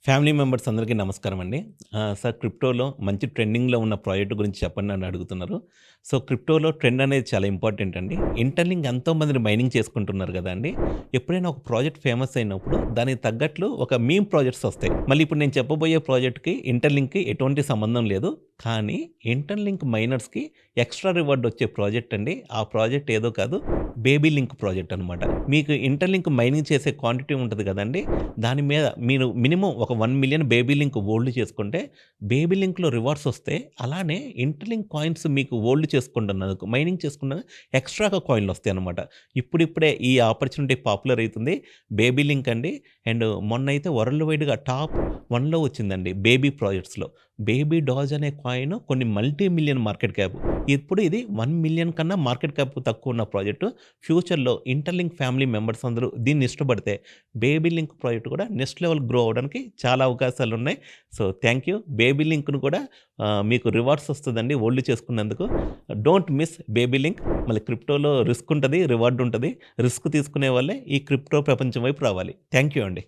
Family members అందరికీ నమస్కారం అండి. సార్ క్రిప్టోలో మంచి ట్రెండింగ్‌లో ఉన్న ప్రాజెక్ట్ గురించి చెప్పండి అని అడుగుతున్నారు. సో, క్రిప్టోలో ట్రెండ్ అనేది చాలా ఇంపార్టెంట్ అండి. ఇంటర్‌లింక్ ఎంతోమంది మైనింగ్ చేసుకుంటున్నారు గదండీ! ఎప్పుడైనా ఒక ప్రాజెక్ట్ ఫేమస్ అయినప్పుడు దానికి తగ్గట్లు ఒక మీమ్ ప్రాజెక్ట్స్ ఒస్తాయి. మళ్ళీ ఇప్పుడు నేను చెప్పబోయే ప్రాజెక్ట్‌కి ఇంటర్‌లింక్‌కి ఎటువంటి సంబంధం లేదు. కానీ ఇంటర్‌లింక్ మైనర్స్‌కి ఎక్స్‌ట్రా రివార్డ్ వచ్చే ప్రాజెక్ట్ అండి. ఆ ప్రాజెక్ట్ ఏదో కాదు, బేబీ లింక్ ప్రాజెక్ట్ అనమాట. మీకు ఇంటర్‌లింక్ మైనింగ్ చేసే క్వాంటిటీ ఉంటది గదండీ! దాని మీద మీరు మినిమమ్ ఒక 1,000,000 బేబీ లింక్ హోల్డ్ చేసుకుంటే, బేబీ లింక్‌లో రివార్డ్స్ ఒస్తాయి. అలానే ఇంటర్‌లింక్ కాయిన్స్ మీకు హోల్డ్ చేసుకుంటున్నందుకు, మైనింగ్ చేసుకున్న ఎక్స్‌ట్రాగా కాయిన్‌లొస్తాయన్నమాట. ఇప్పుడిప్పుడే ఈ ఆపర్చునిటీ పాపులర్ అయితుంది. బేబీ లింక్ అండి. అండ్ మొన్నైతే వరల్డ్ వైడ్‌గా టాప్ 1లో వచ్చిందండి బేబీ ప్రాజెక్ట్స్‌లో. బేబీ డాజ్ అనే కాయిన్ కొన్ని మల్టీ మిలియన్ మార్కెట్ క్యాప్. ఇప్పుడు ఇది 1,000,000 కన్నా మార్కెట్ క్యాప్ తక్కువున్న ప్రాజెక్టు. ఫ్యూచర్‌లో ఇంటర్‌లింక్ ఫ్యామిలీ మెంబర్స్ అందరూ దీన్ని ఇష్టపడితే బేబీ లింక్ ప్రాజెక్ట్ కూడా నెక్స్ట్ లెవెల్ గ్రో అవ్వడానికి చాలా అవకాశాలున్నాయి. So, thank you. బేబీ లింక్‌ను కూడా మీకు రివార్డ్స్ వస్తదండి హోల్డ్ చేసుకున్నందుకు. Don't miss baby link. మళ్ళీ క్రిప్టోలో రిస్క్ ఉంటది, రివార్డ్ ఉంటది. రిస్క్ తీసుకునే వాళ్ళే ఈ క్రిప్టో ప్రపంచం వైపు రావాలి. థాంక్ యూ అండి.